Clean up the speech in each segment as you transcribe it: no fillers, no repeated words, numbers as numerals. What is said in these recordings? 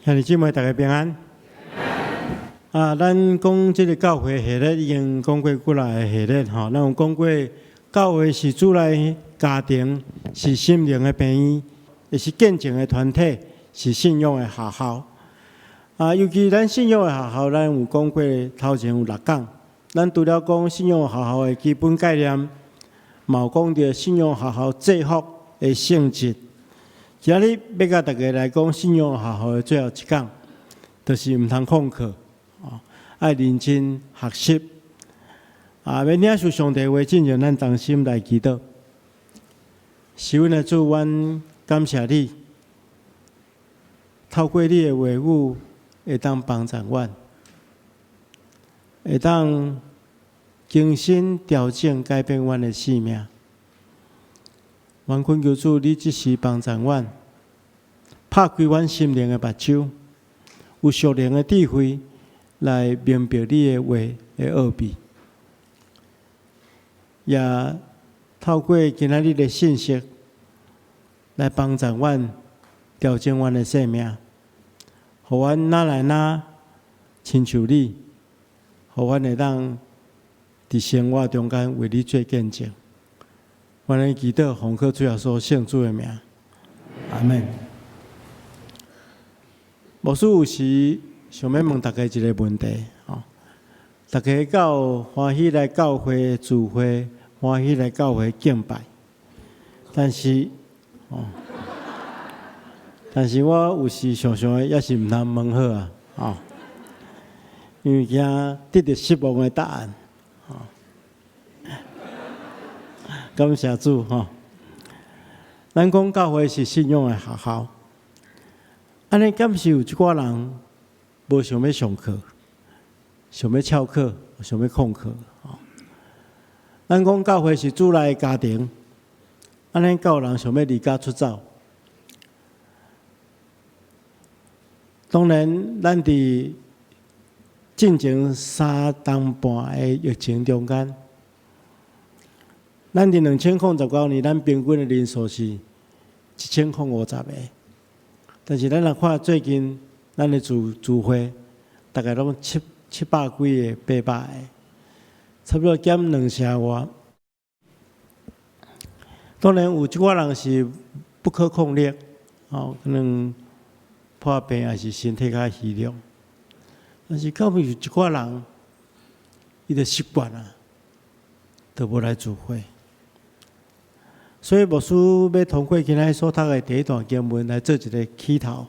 兄弟姊妹，大家平安。咱讲这个教会系列已经讲过几来系列吼，咱有讲过教会是主内家庭，是心灵的病院，也是见证的团体，是信仰的学校。尤其咱信仰的学校，咱有讲过头前有6讲，咱除了讲信仰学校的基本概念，嘛有讲到信仰学校制服的性质。今日要甲大家来讲信仰学校的最后一讲，就是毋通旷课，爱认真学习。要领受上帝话，进入咱当心来祈祷。是阮的主，阮感谢你，透过你的话语，会当帮助阮，会当更新调整改变阮的生命。愿恳求主，你即时帮助阮，拍开阮心灵的目睭，有属灵的智慧来明白你的话的奥秘，也透过今仔日的信息来帮助阮调整阮的生命，互阮哪来哪亲像你，互阮会当伫生活中间为你做见证。阮的祈祷，奉靠主耶稣圣主的名，阿门。牧师有时想要问大家一个问题，大家到欢喜来教会聚会，欢喜来教会敬拜，但是我有时常常也是毋通问好因为惊得到失望的答案。感谢主咱讲教会是信仰的学校，安尼敢是有一寡人无想要上课，想要翘课，想要旷课咱讲教会是主内的家庭，安尼有人想要离家出走。当然，咱伫进前3年半的疫情中间，咱伫2019年，咱平均的人数是1050个，但是咱若看最近咱的聚会，大概拢700几个、800个，差不多减2成外。当然有一寡人是不可抗力，可能破病还是身体较虚弱，但是到尾有一寡人，伊就习惯了，就无来聚会。所以牧师要通过今仔所读的第一段经文来做一个起头，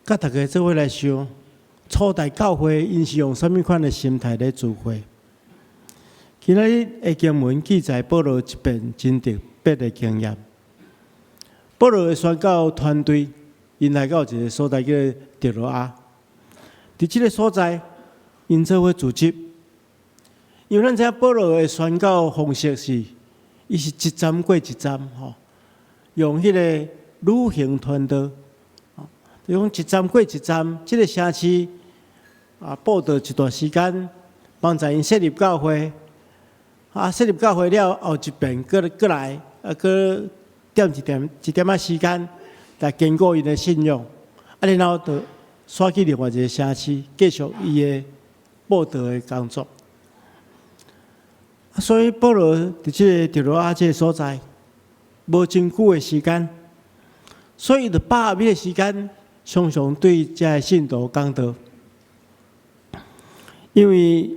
甲大家做伙来想，初代教会因是用什么款的心态来聚会？今仔日的经文记载保罗一遍真特别的经验。保罗的宣教团队因来到一个所在叫特罗亚，伫这个所在因做伙组织，因为咱知影保罗的宣教方式是。伊是一站过一站，用迄个旅行团队，用一站过一站，这个城市报道一段时间，帮助因设立教会，设立教会了后一遍，过来，过点一点时间来坚固因的信仰，然后就刷去另外一个城市，继续伊的报道的工作。所以保罗伫这个特罗亚这个所在，无真久的时间，所以就把握迄个时间，常常对这个信徒讲道。因为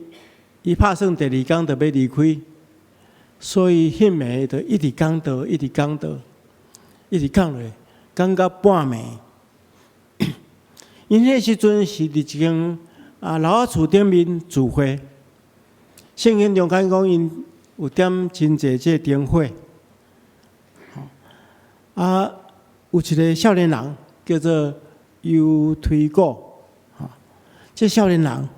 伊拍算第2天就要离开，所以迄暝就一直讲道，一直讲道，一直讲落，讲到半暝。因迄时阵是伫一间老厝顶面聚会。圣经中间讲，因有点真济这灯火，有一个少年人叫做犹推古，这少年人，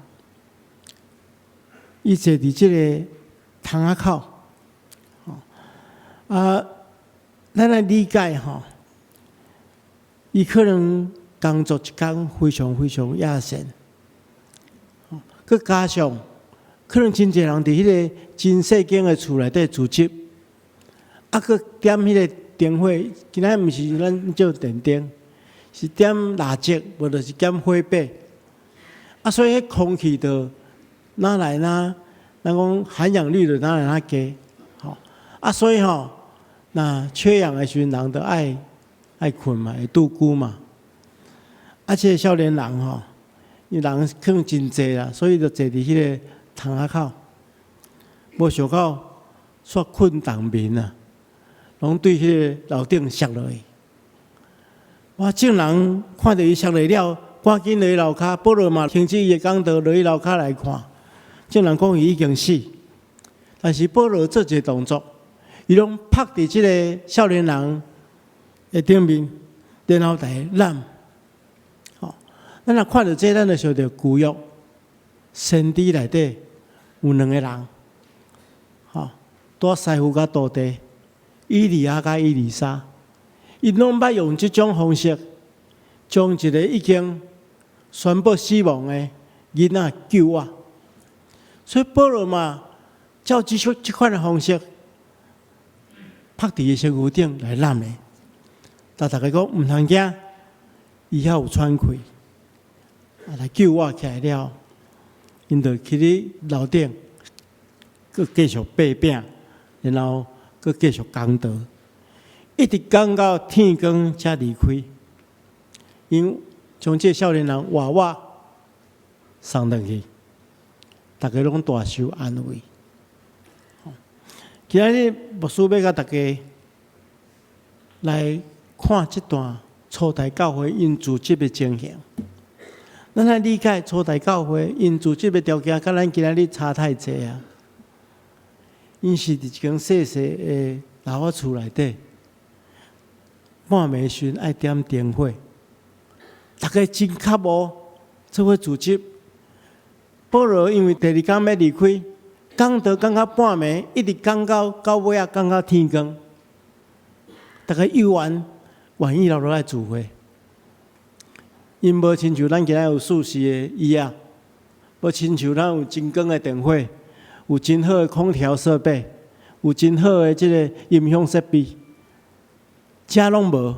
伊坐伫这个窗仔口，咱来理解伊可能工作一天非常非常野神，佮加上。可能真侪人伫迄个真细间的厝内底组织，佮点迄个灯火，今仔毋是咱照电灯，是点垃圾，无就是点火把。啊，所以迄空气就哪来咱讲含氧率就哪来哪低，吼。啊，所以吼，那缺氧的时阵，人就爱困嘛，会拄久嘛。啊，这个少年人吼，因人可能真济啦，所以就坐伫迄个窗仔口，无想到煞困当眠啊，拢对迄个楼顶摔落去。哇！众人看到伊摔落了，赶紧落去楼骹，保罗嘛停止伊的讲道，落去楼骹来看。众人讲伊已经死，但是保罗做一个动作，伊拢拍伫即个少年人的顶面，然后来揽。好，咱若看到这，咱就想到旧约先知内底有两个人，好，带师傅甲徒弟，以利亚甲以利沙。伊拢捌用即种方式，将一个已经宣布死亡的囡仔救活。所以保罗嘛，照即款的方式，拍伫伊身躯顶来揽的。但大家讲毋通惊，伊还有喘气，来救活起来了，因就去咧楼顶，佮继续爬饼，然后佮继续讲道。一直讲到天光才离开，因将这少年人活活送上去，大家拢大受安慰。今日牧师要甲大家来看这段初代教会因组织的情形。咱来理解初代教会因组织的条件，甲咱今日差太济啊！因是伫一间细细的老屋厝内底。半暝时爱点灯火，大家真渴无做伙组织。保罗因为第二天要离开，讲道讲到半暝，一直讲到尾啊，讲到天光。大家有愿意留落来聚会，因无亲像咱今仔有舒适的椅啊，无亲像咱有真光的电火，有真好的空调设备，有真好的即个音响设备。遮拢无，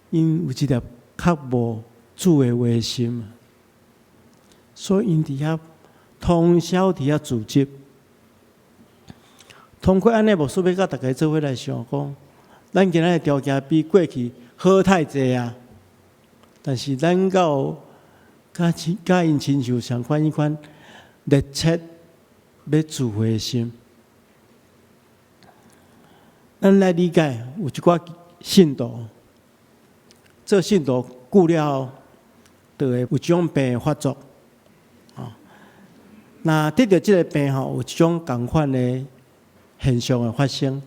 因有一粒较无主的话心，所以因伫遐通宵伫遐组织。通过安尼，牧师要甲大家做伙来想讲，咱今仔的条件比过去好太济啊，但是咱到甲因亲像相款迄款热切要聚会的心。咱来理解有一寡信徒，做信徒久了后，就会有一种病发作。那得到这个病吼，有一种共款的现象的发生，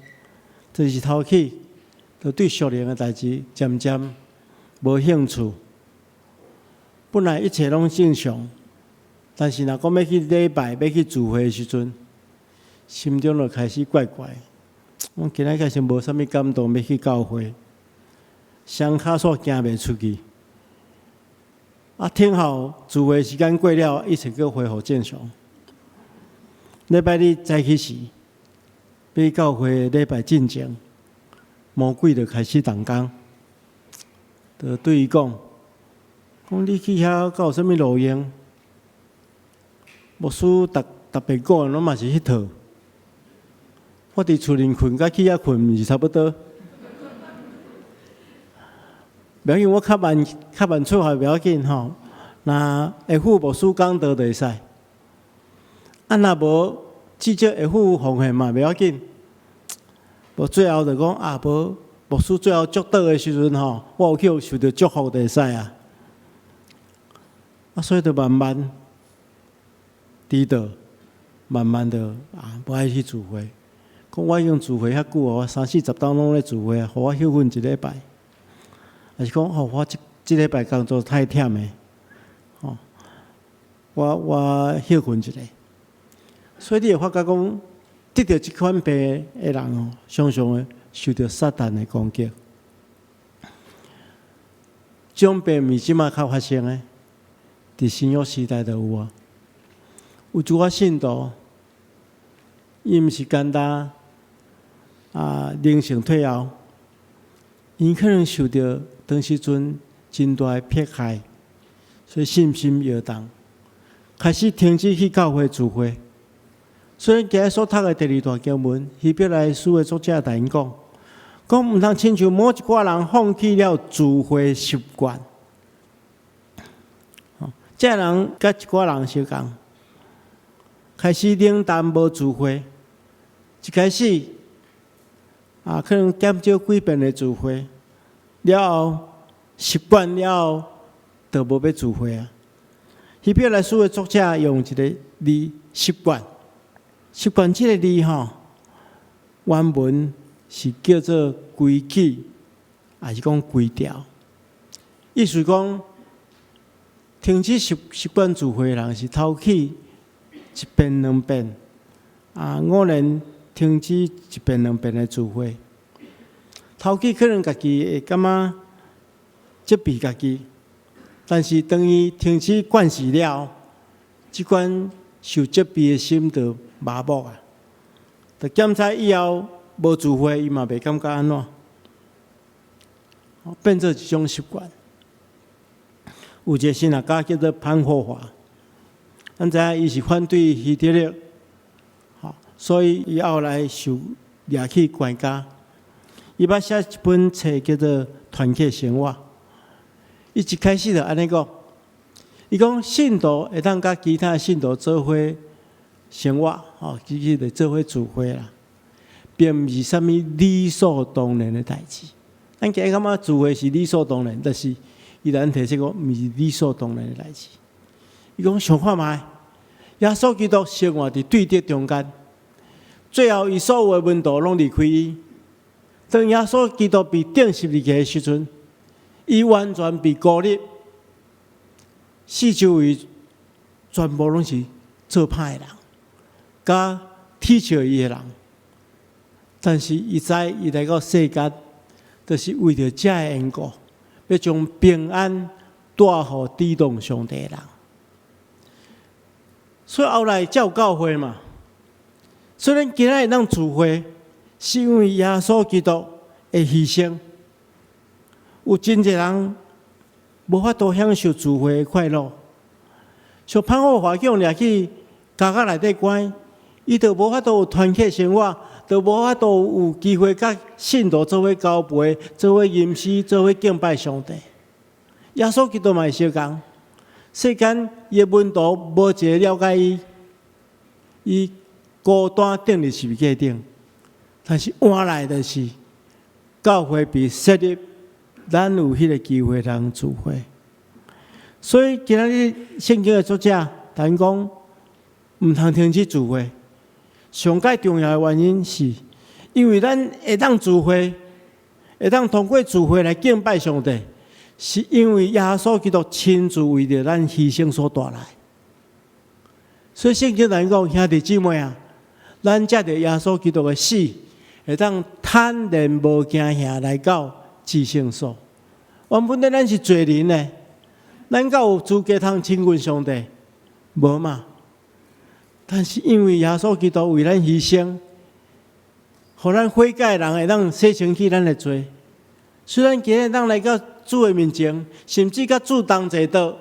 就是头起，就对属灵的代志渐渐无兴趣。本来一切拢正常，但是若讲要去礼拜、要去聚会的时阵，心中就开始怪怪。我今仔开始无啥物感动，要去教会，双脚煞行袂出去。啊，听好聚会时间过了，一切又恢复正常。礼拜日早起时，要去教会礼拜进前，魔鬼就开始动工，就对伊讲你去遐敢有啥物路用？牧师逐遍讲拢嘛是迄套。我伫厝里困，甲去遐困，毋是差不多。不要紧，我较慢出发，不要紧吼。那下晡牧师讲道就会使。啊，若无至少下晡奉献嘛，不要紧。无最后就讲啊，无牧师最后祝祷的时阵吼，我有去受到祝福就会使啊。啊，所以就慢慢低倒，慢慢的无爱去聚会。讲我已经聚会遐久哦，我30-40档拢咧聚会啊，互我休困一礼拜。还是讲我即礼拜工作太忝诶，我休困一下。所以你会发觉讲，得到即款病诶人哦，常常会受到撒旦诶攻击。这种病毋是即马较发生诶，伫新约时代就有啊。有一寡信徒，伊毋是简单灵性退后，因可能受到当时阵真大的迫害，所以信心摇动，开始停止去教会聚会。所以今日所读的第二段经文，希伯来书的作者同因讲，毋通亲像某一寡人放弃了聚会习惯。这人甲一寡人相共，开始冷淡无聚会，一开始可能减少几遍的聚会，了后习惯了后，就无要聚会啊。希伯来书的作者用一个字习惯，习惯这个字原文是叫做规矩，还是讲规条？意思讲，停止习惯聚会的人是头起一遍两遍，偶然停止一遍两遍的聚会。头起可能家己会感觉责备家己，但是当伊停止惯习了，即款受责备的心就麻木啊。就检查以后无聚会，伊嘛袂感觉安怎，变做一种习惯。有一个神学家叫做潘霍华，咱知影伊是反对希特勒，所以伊后来受抓去关押。伊捌写一本册叫做《团契生活》，伊一开始就安尼讲，伊讲信徒会当甲其他信徒做伙生活，其实做伙聚会啦，并毋是啥物理所当然的代志。咱今日感觉聚会是理所当然，但是伊咱提醒讲，毋是理所当然的代志。伊讲想看觅，耶稣基督生活伫对立中间，最后伊所有的门徒拢离开伊。当耶稣基督被钉十字架的时阵，伊完全被孤立，四周围全部拢是做歹的人，甲踢笑伊的人。但是伊知伊来到世间，就是为着这个缘故，要将平安带互抵挡上帝的人。所以后来才有教会嘛。虽然今仔日咱聚会，是因为耶稣基督的牺牲，有真侪人无法度享受聚会的快乐。像潘霍华叫掠去监狱内底关，伊就无法度有团契生活，就无法度有机会甲信徒做伙交陪，做伙吟诗，做伙敬拜上帝。耶稣基督嘛是相共，世间伊的门徒无一个了解伊，伊孤单钉伫十字架顶。但是换来就是教会被设立，咱有迄个机会通聚会。所以今仔日圣经的作者谈讲，毋通停止聚会。上界重要的原因是，因为咱会当聚会，会当通过聚会来敬拜上帝，是因为耶稣基督亲自为着咱牺牲所带来。所以圣经谈讲，兄弟姊妹啊，咱借着耶稣基督的死，会当坦然无惊吓来到至圣所。原本咱是罪人呢，咱敢有资格通亲近上帝？无嘛。但是因为耶稣基督为咱牺牲，互咱悔改的人会当洗清去咱的罪。虽然今日咱来到主的面前，甚至甲主同坐道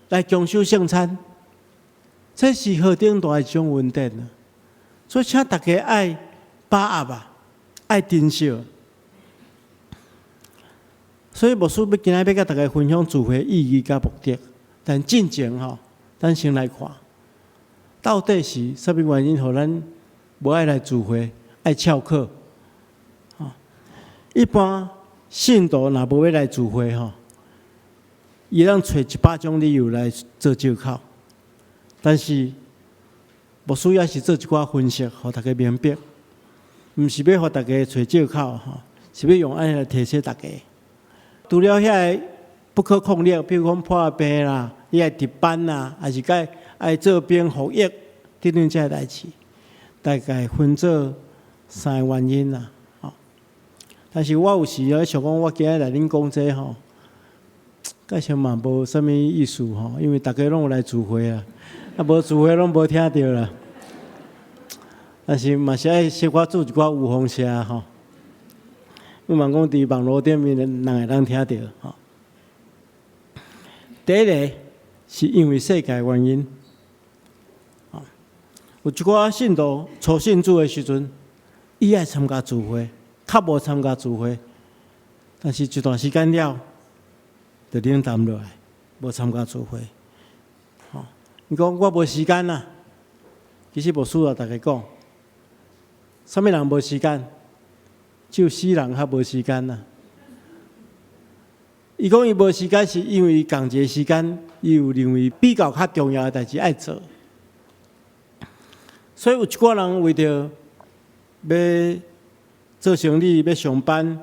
来共守圣餐，这是何等大一种恩典啊！所以请大家爱把握啊，爱珍惜。所以牧师今日要甲大家分享聚会意义甲目的，但进前咱先来看，到底是啥物原因，互咱无爱来聚会，爱翘课？一般信徒若无要来聚会伊通找100种理由来做借口，但是牧师也是做一寡分析，互大家明白，毋是要互大家找借口是要用安尼来提醒大家。除了遐不可抗力，比如讲破病啦，伊爱值班啦，还是爱做兵服役等等这代志，大概分做3个原因啦。但是我有时想讲，我今日来恁讲这介绍嘛无啥物意思因为大家拢有来聚会啊，无聚会拢无听到啦。但是嘛是爱小可做一寡有风声我问讲伫网络顶面人会当听到吼。第一个是因为世界原因，有一寡信徒初信主的时阵，伊爱参加聚会，较无参加聚会，但是一段时间了，就冷淡落来，无参加聚会。伊讲我无时间啦，其实无需要大家讲，啥物人无时间？只有死人较无时间啦。伊讲伊无时间，是因为共一个时间，伊有认为比较较重要的代志爱做。所以有一寡人为着要做生意、要上班，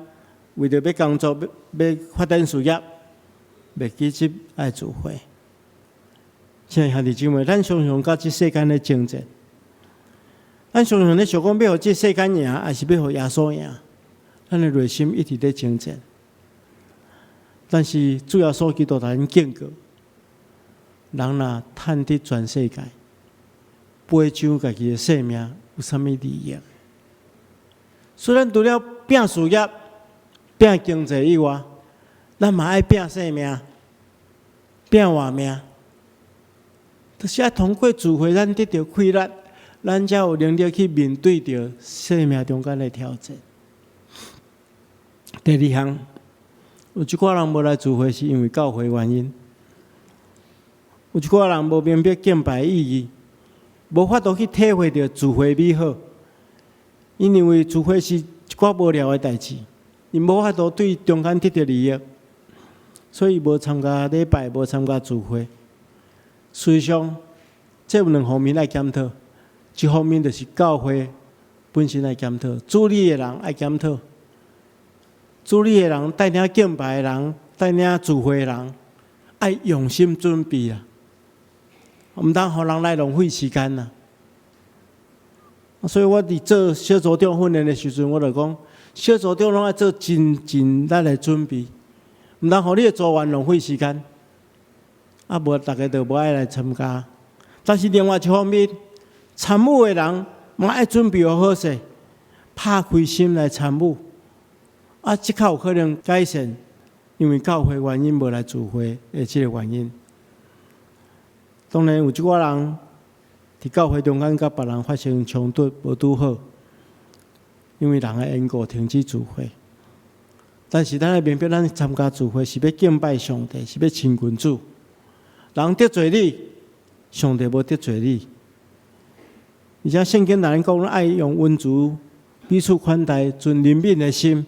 为着要工作、要发展事业，袂记得爱聚会。亲爱兄弟姊妹，咱常常甲这世间咧争战，咱常常咧想讲要互这世间赢，还是要互耶稣赢？咱的内心一直在争战。但是主要所基督徒人警告，人若趁得全世界，赔上家己的性命，有啥物利益？虽然除了拼事业、拼经济以外，咱嘛爱拼性命、拼活命。就是要通过聚会，咱得到快乐，咱才有能力去面对着生命中间的挑战。第二项，有一寡人无来聚会，是因为教会原因；有一寡人无明白敬拜意义，无法度去体会到聚会美好，因认为聚会是一寡无聊的代志，因无法度对中间得到利益，所以无参加礼拜，无参加聚会。实际上，这有两方面爱检讨。一方面就是教会本身爱检讨，主理的人爱检讨，主理的人带领敬拜的人，带领聚会的人，爱用心准备啦，毋通互人来浪费时间啦。所以我伫做小组长训练的时阵，我就讲，小组长拢爱做真力来准备，毋通互你的组员浪费时间。无大家就无爱来参加。但是另外一方面，参与的人嘛爱准备好势，拍开心来参与。即较有可能改善，因为教会原因无来聚会的这个原因。当然有一寡人伫教会中间甲别人发生冲突，无拄好，因为人的缘故停止聚会。但是咱要明白，咱参加聚会是要敬拜上帝，是要亲近主。人得罪你，上帝无得罪你。而且圣经内讲，爱用温柔彼此款待，存怜悯的心，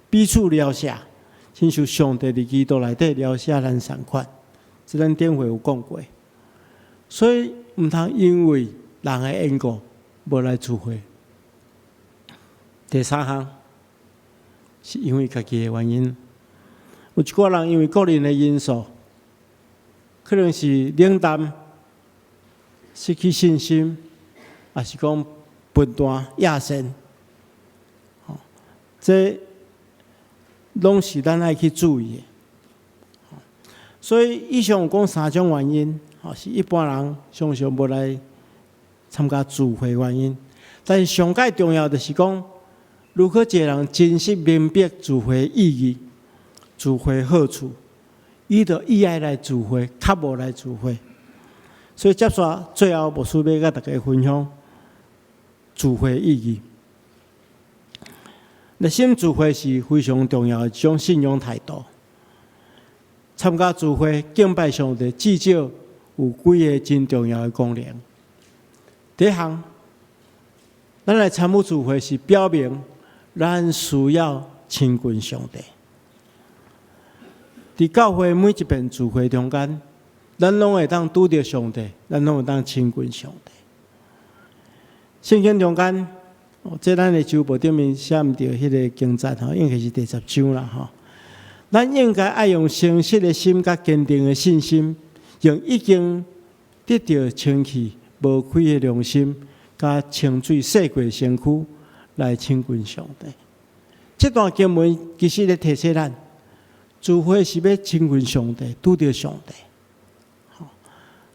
彼此了解，亲像上帝伫基督内底了解咱同款。这咱典会有讲过。所以毋通因为人的缘故无来聚会。第三项是因为家己的原因，有一寡人因为个人的因素。可能是冷淡、失去信心，也是讲笨蛋、野心，这拢是咱爱去注意的。所以以上有讲三种原因，是一般人常常无来参加聚会原因。但是上界重要的是讲，如何一个人真实明白聚会意义、聚会好处。伊就意爱来聚会，较无来聚会。所以接下最后牧师要甲大家分享聚会意义。热心聚会是非常重要的一种信仰态度。参加聚会敬拜上帝，至少有几个真重要的功能。第一项，咱来参与聚会是表明咱需要亲近上帝。伫教会每一遍聚会中间，咱拢会当拄着上帝，咱拢会当亲近上帝。圣经中间，这咱的周报顶面写毋着迄个经节应该是第10章啦咱应该爱用诚实的心甲坚定的信心，用已经得到清气无亏的良心，甲清水洗过身躯来亲近上帝。这段经文其实咧提醒咱。聚会是要亲近上帝，拄着上帝。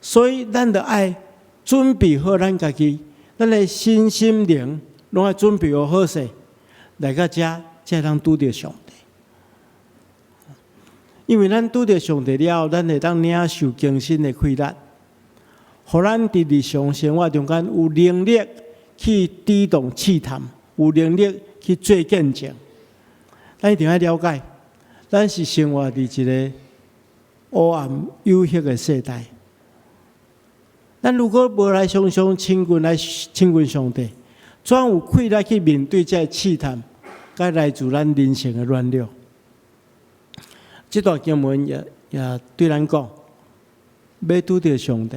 所以咱着爱准备好咱家己，咱的身心灵拢爱准备好势，来到遮才通拄着上帝。因为咱拄着上帝了后，咱会当领受更新的快乐，互咱伫日常生活中间有能力去抵挡试探，有能力去做见证。咱一定要了解，咱是生活伫一个黑暗有黑的世代。咱如果无来常常亲近上帝，怎有气力去面对这试探，甲来自咱人生的软弱？这段经文也对咱讲，要拄着上帝，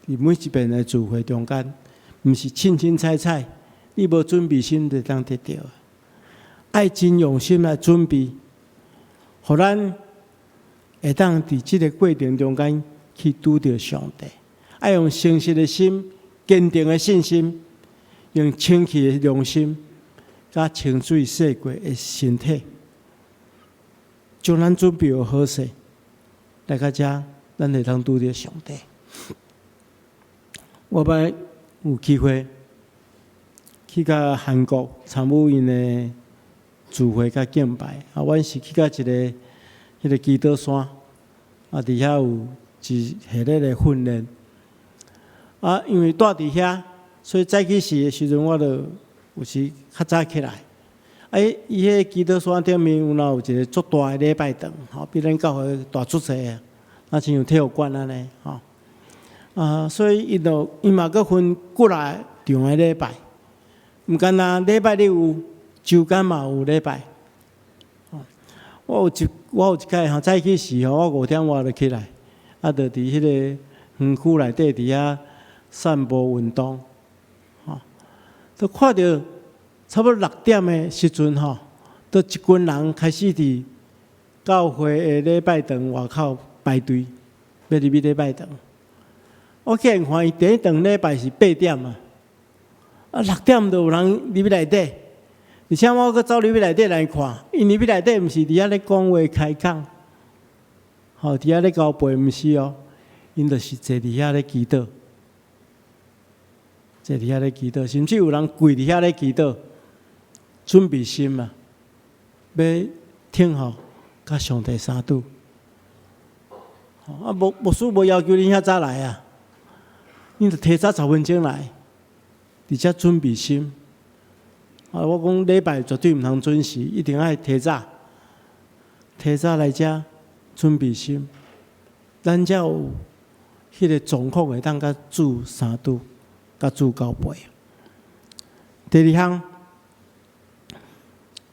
伫每一遍的聚会中间，毋是凊彩，你无准备心就当得到。爱真用心来准备，互咱会当伫即个过程中间去拄着上帝。爱用诚实的心、坚定的信心，用清气的良心，甲清水洗过的身体，将咱准备好势，来到遮，咱会当拄着上帝。我捌有机会去到韩国参与因的聚会甲敬拜，阮是去到一个迄个基督山，伫遐有一系列的训练。因为住伫遐，所以早起时的时阵，我就有时较早起来。伊迄基督山顶面有一个足大的礼拜堂，比咱教会大足济啊，亲像体育馆安尼，所以伊嘛阁分几来场的礼拜，毋干那礼拜日有，周间嘛有礼拜。我有一摆早起时我5点我就起来，就伫迄个园区内底伫遐散步运动，都看到差不多6点的时阵，都一群人开始伫教会的礼拜堂外口排队，要入去礼拜堂。我竟然看伊第一堂礼拜是8点6点就有人入去内底，而且我阁走入去内底来看，因入去内底毋是伫遐咧讲话开讲，伫遐咧交陪，毋是哦，因就是坐伫遐咧祈祷。坐伫遐咧祈祷，甚至有人跪伫遐咧祈祷，准备心嘛，要听候甲上帝相拄。牧师无要求你遐早来啊，你着提早10分钟来，而且准备心。我讲礼拜绝对毋通准时，一定爱提早来遮准备心，咱才有迄个状况会当甲主相拄。甲主交陪。第二项，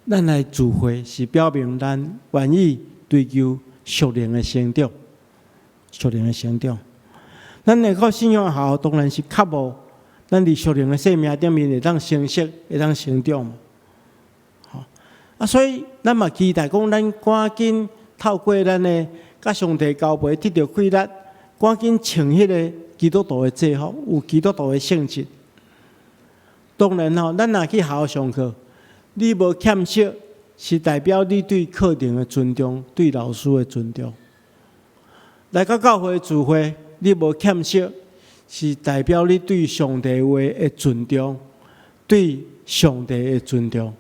咱来聚会是表明咱愿意追求属灵的成长。属灵的成长，咱下靠信仰好，当然是确保咱伫属灵的生命顶面会当成熟，会当成长。所以咱嘛期待讲，咱赶紧透过咱的甲上帝交陪，得到快乐，赶紧穿迄个基督徒的制服，有基督徒的性质。当然咱若去学校上课，你无欠惜，是代表你对课程的尊重，对老师的尊重。来到教会聚会，你无欠惜，是代表你对上帝话的尊重，对上帝的尊重。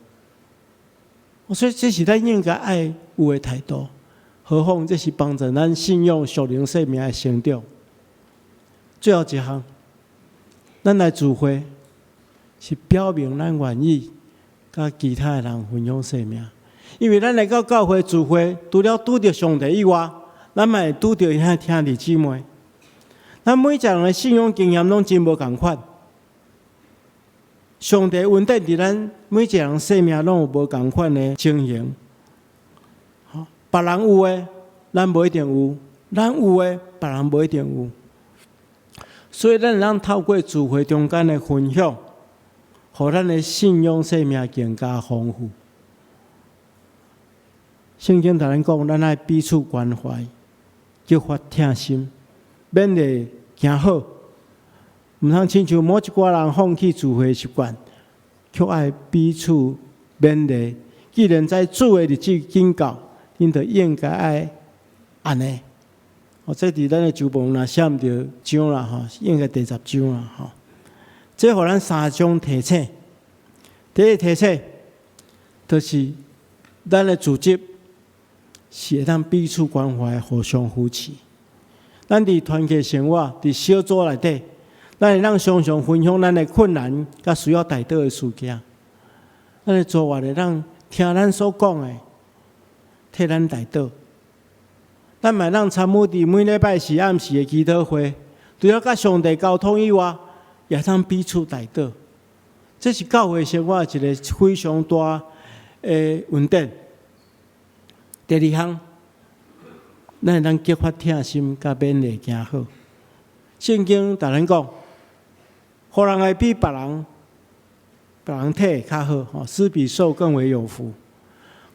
所以这是咱应该爱有的态度。何况这是帮助咱信仰属灵生命的成长。最后一项，咱来聚会是表明咱愿意甲其他的人分享生命，因为咱来到教会聚会，除了拄着上帝以外，咱嘛会拄着遐兄弟姊妹。咱每一个人的信仰经验拢真无共款，上帝恩典伫咱每一个人生命拢有无共款的情形。别人有诶，咱无一定有；咱有诶，别人无一定有。所以，咱能透过聚会中间的分享，互咱的信仰生命更加丰富。圣经同咱讲，咱爱彼此关怀，激发疼心，勉励行好。毋通亲像某一寡人放弃聚会习惯，却爱彼此勉励。既然在主的日子警告，因着应该爱安尼。这伫咱的周报若写毋着章啦，应该第10章啦，这互咱3种提醒。第一提醒，就是咱的组织是会当彼此关怀、互相扶持。咱伫团结生活，伫小组内底，咱会当常常分享咱的困难，甲需要代祷的事件。咱的做法会当听咱所讲的，替咱代祷。咱嘛当参与伫每礼拜四暗时的祈祷会，除了甲上帝沟通以外，也当彼此代祷。这是教会生活一个非常大的稳定。第二项，咱会当激发疼心，甲勉励行好。圣经逐咱讲，互人会比别人体较好，施比受更为有福。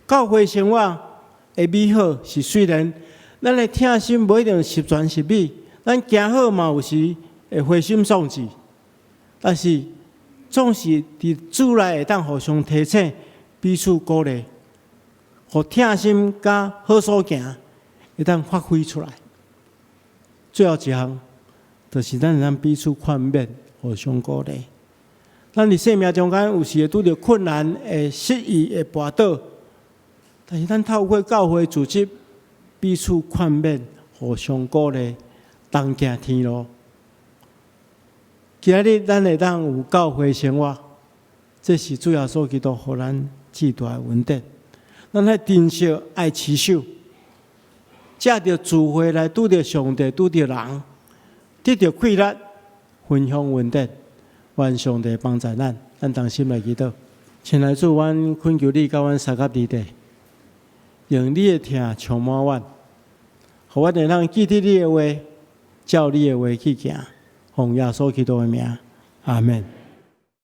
教会生活的美好是虽然咱的疼心不一定十全十美，咱行好嘛有时会灰心丧志，但是总是伫主内会当互相提醒，彼此鼓励，互疼心甲好所行会当发挥出来。最后一项，就是咱会当彼此宽勉，互相鼓励。咱伫生命中间有时会拄着困难，会失意，会跋倒，但是咱透过教会组织，彼此宽勉，互相鼓励，同行天路。今日咱会当有教会生活，这是主要所基督互咱至大的稳定。咱爱珍惜，爱持守，借着智慧来拄着上帝，拄着人，得着快乐，分享稳定。愿上帝帮助咱，咱同心来祈祷。亲爱的主，阮恳求你，甲阮三甲伫地，用你的疼充满阮，互阮会当记得你的话，照你的话去行。奉耶稣基督的名，阿门。